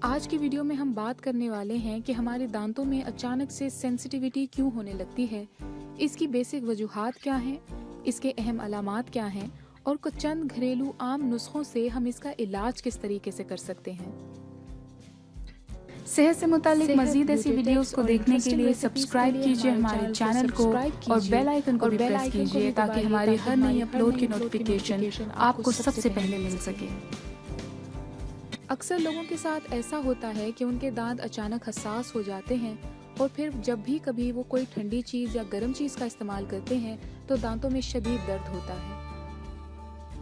आज की वीडियो में हम बात करने वाले हैं कि हमारे दांतों में अचानक से सेंसिटिविटी क्यों होने लगती है, इसकी बेसिक वजूहात क्या हैं, इसके अहम अलामात क्या हैं और कुछ चंद घरेलू आम नुस्खों से हम इसका इलाज किस तरीके से कर सकते हैं। सेहत से मुतालिक मजीद ऐसी वीडियोस को देखने के लिए सब्सक्राइब कीजिए हमारे चैनल को और बेल आइकन को भी प्रेस कीजिए ताकि हमारी हर नई अपलोड की नोटिफिकेशन आपको सबसे पहले मिल सके। अक्सर लोगों के साथ ऐसा होता है कि उनके दांत अचानक हसास हो जाते हैं और फिर जब भी कभी वो कोई ठंडी चीज़ या गर्म चीज़ का इस्तेमाल करते हैं तो दांतों में शदीद दर्द होता है।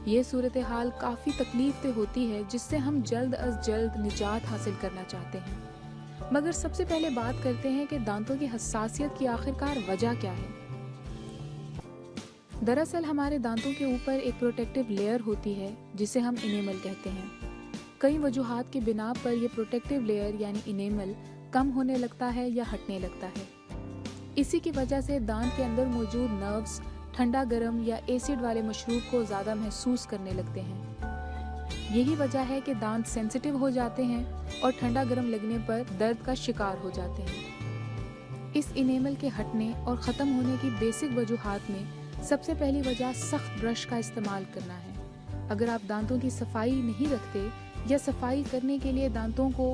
ये सूरत हाल काफ़ी तकलीफ दह होती है जिससे हम जल्द अज जल्द निजात हासिल करना चाहते हैं। मगर सबसे पहले बात करते हैं कि दांतों की हसासियत की आखिरकार वजह क्या है। दरअसल हमारे दांतों के ऊपर एक प्रोटेक्टिव लेयर होती है जिसे हम इनेमल कहते हैं। कई वजूहात की बिना पर यह प्रोटेक्टिव लेयर यानी इनेमल कम होने लगता है या हटने लगता है। इसी की वजह से दांत के अंदर मौजूद नर्व्स ठंडा गर्म या एसिड वाले मशरूब को ज़्यादा महसूस करने लगते हैं। यही वजह है कि दांत सेंसिटिव हो जाते हैं और ठंडा गर्म लगने पर दर्द का शिकार हो जाते हैं। इस इनेमल के हटने और ख़त्म होने की बेसिक वजूहात में सबसे पहली वजह सख्त ब्रश का इस्तेमाल करना है। अगर आप दांतों की सफाई नहीं रखते या सफाई करने के लिए दांतों को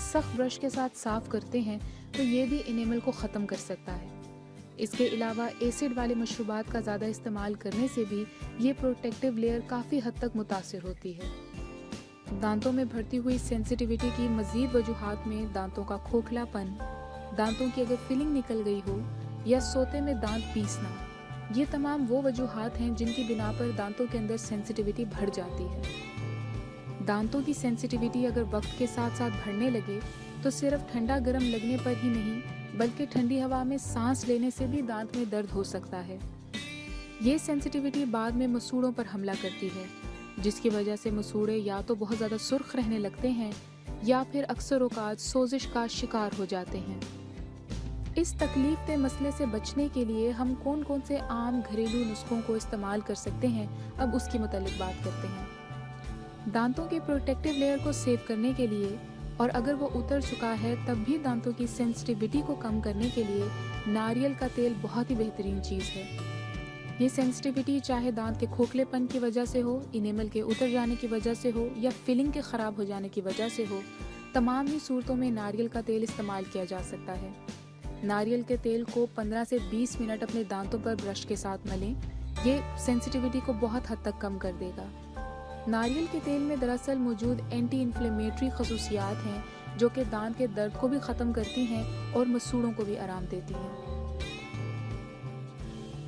सख्त ब्रश के साथ साफ करते हैं तो ये भी इनेमल को ख़त्म कर सकता है। इसके अलावा एसिड वाले मशरूबात का ज़्यादा इस्तेमाल करने से भी ये प्रोटेक्टिव लेयर काफ़ी हद तक मुतासिर होती है। दांतों में बढ़ती हुई सेंसिटिविटी की मज़ीद वजूहात में दांतों का खोखलापन, दांतों की अगर फिलिंग निकल गई हो या सोते में दांत पीसना, ये तमाम वो वजूहात हैं जिनकी बिना पर दांतों के अंदर सेंसिटिविटी बढ़ जाती है। दांतों की सेंसिटिविटी अगर वक्त के साथ साथ बढ़ने लगे तो सिर्फ ठंडा गर्म लगने पर ही नहीं बल्कि ठंडी हवा में सांस लेने से भी दांत में दर्द हो सकता है। ये सेंसिटिविटी बाद में मसूड़ों पर हमला करती है जिसकी वजह से मसूड़े या तो बहुत ज़्यादा सुर्ख रहने लगते हैं या फिर अक्सर औकात सोजिश का शिकार हो जाते हैं। इस तकलीफ के मसले से बचने के लिए हम कौन कौन से आम घरेलू नुस्खों को इस्तेमाल कर सकते हैं, अब उसके मुतालिक बात करते हैं। दांतों के प्रोटेक्टिव लेयर को सेव करने के लिए और अगर वो उतर चुका है तब भी दांतों की सेंसिटिविटी को कम करने के लिए नारियल का तेल बहुत ही बेहतरीन चीज़ है। ये सेंसिटिविटी चाहे दांत के खोखलेपन की वजह से हो, इनेमल के उतर जाने की वजह से हो या फिलिंग के ख़राब हो जाने की वजह से हो, तमाम ही सूरतों में नारियल का तेल इस्तेमाल किया जा सकता है। नारियल के तेल को 15 से 20 मिनट अपने दांतों पर ब्रश के साथ मलें, ये सेंसिटिविटी को बहुत हद तक कम कर देगा। नारियल के तेल में दरअसल मौजूद एंटी इन्फ्लेमेटरी खसूसियात हैं जो कि दांत के दर्द को भी ख़त्म करती हैं और मसूड़ों को भी आराम देती हैं।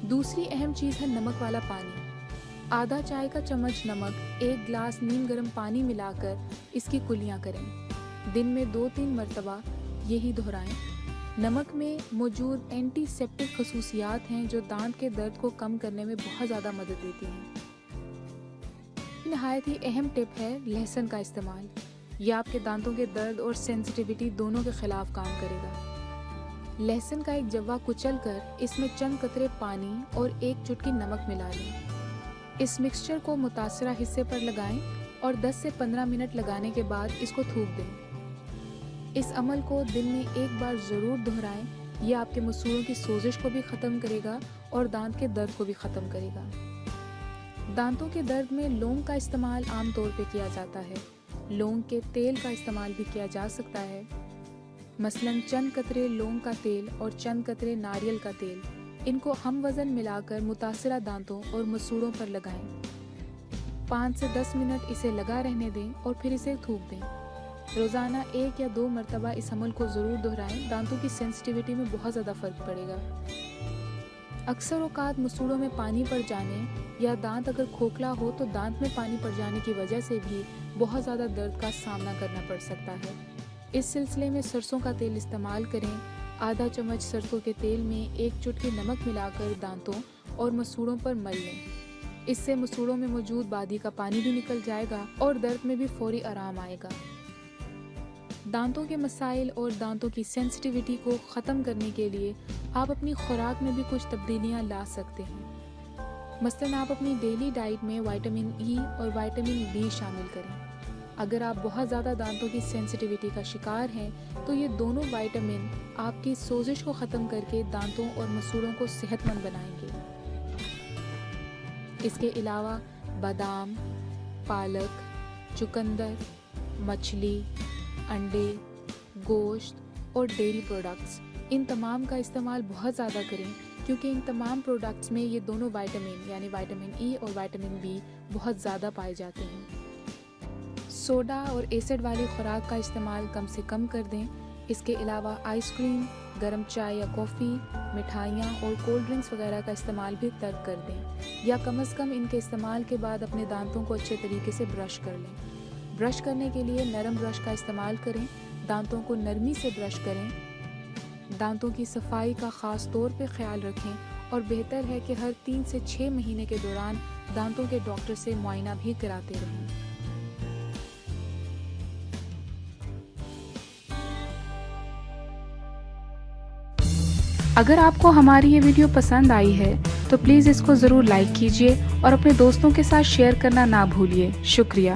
दूसरी अहम चीज़ है नमक वाला पानी। आधा चाय का चम्मच नमक 1 गिलास नीम गर्म पानी मिलाकर इसकी कुलियाँ करें। दिन में 2-3 मरतबा यही दोहराएं। नमक में मौजूद एंटीसेप्टिक खसूसियात हैं जो दांत के दर्द को कम करने में बहुत ज़्यादा मदद देती हैं। नहायत ही अहम टिप है लहसुन का इस्तेमाल। यह आपके दांतों के दर्द और सेंसिटिविटी दोनों के खिलाफ काम करेगा। लहसुन का एक जव्वा कुचल कर इसमें चंद कतरे पानी और 1 चुटकी नमक मिला लें। इस मिक्सचर को मुतासरा हिस्से पर लगाएं और 10 से 15 मिनट लगाने के बाद इसको थूक दें। इस अमल को दिन में 1 बार ज़रूर दोहराएं। यह आपके मसूड़ों की सोजिश को भी ख़त्म करेगा और दांत के दर्द को भी ख़त्म करेगा। दांतों के दर्द में लौंग का इस्तेमाल आम तौर पे किया जाता है। लौंग के तेल का इस्तेमाल भी किया जा सकता है। मसलन चंद कतरे लौंग का तेल और चंद कतरे नारियल का तेल, इनको हम वज़न मिलाकर मुतासरा दांतों और मसूड़ों पर लगाएं। 5 से 10 मिनट इसे लगा रहने दें और फिर इसे थूक दें। रोज़ाना 1 या 2 मरतबा इस अमल को ज़रूर दोहराएं। दांतों की सेंसिटिविटी में बहुत ज़्यादा फ़र्क पड़ेगा। अक्सर औकात मसूड़ों में पानी पड़ जाने या दांत अगर खोखला हो तो दांत में पानी पड़ जाने की वजह से भी बहुत ज़्यादा दर्द का सामना करना पड़ सकता है। इस सिलसिले में सरसों का तेल इस्तेमाल करें। आधा चम्मच सरसों के तेल में 1 चुटकी नमक मिलाकर दांतों और मसूड़ों पर मल लें। इससे मसूड़ों में मौजूद बादी का पानी भी निकल जाएगा और दर्द में भी फौरी आराम आएगा। दांतों के मसाइल और दांतों की सेंसिटिविटी को ख़त्म करने के लिए आप अपनी खुराक में भी कुछ तब्दीलियाँ ला सकते हैं। मसलन आप अपनी डेली डाइट में विटामिन ई और विटामिन बी शामिल करें। اگر آپ بہت زیادہ دانتوں کی سینسٹیوٹی کا شکار ہیں تو یہ دونوں وائٹامن آپ کی سوزش کو ختم کر کے دانتوں اور مسوڑوں کو صحت مند بنائیں گے۔ اس کے علاوہ بادام، پالک، چقندر، مچھلی، انڈے، گوشت اور ڈیری پروڈکٹس، ان تمام کا استعمال بہت زیادہ کریں کیونکہ ان تمام پروڈکٹس میں یہ دونوں وائٹامن یعنی وائٹامن ای اور وائٹامن بی بہت زیادہ پائے جاتے ہیں۔ سوڈا اور ایسڈ والی خوراک کا استعمال کم سے کم کر دیں۔ اس کے علاوہ آئس کریم، گرم چائے یا کافی، مٹھائیاں اور کولڈ ڈرنکس وغیرہ کا استعمال بھی ترک کر دیں، یا کم از کم ان کے استعمال کے بعد اپنے دانتوں کو اچھے طریقے سے برش کر لیں۔ برش کرنے کے لیے نرم برش کا استعمال کریں، دانتوں کو نرمی سے برش کریں، دانتوں کی صفائی کا خاص طور پہ خیال رکھیں اور بہتر ہے کہ ہر 3 سے 6 مہینے کے دوران دانتوں کے ڈاکٹر سے معائنہ بھی کراتے رہیں۔ اگر آپ کو ہماری یہ ویڈیو پسند آئی ہے تو پلیز اس کو ضرور لائک کیجیے اور اپنے دوستوں کے ساتھ شیئر کرنا نہ بھولیے۔ شکریہ۔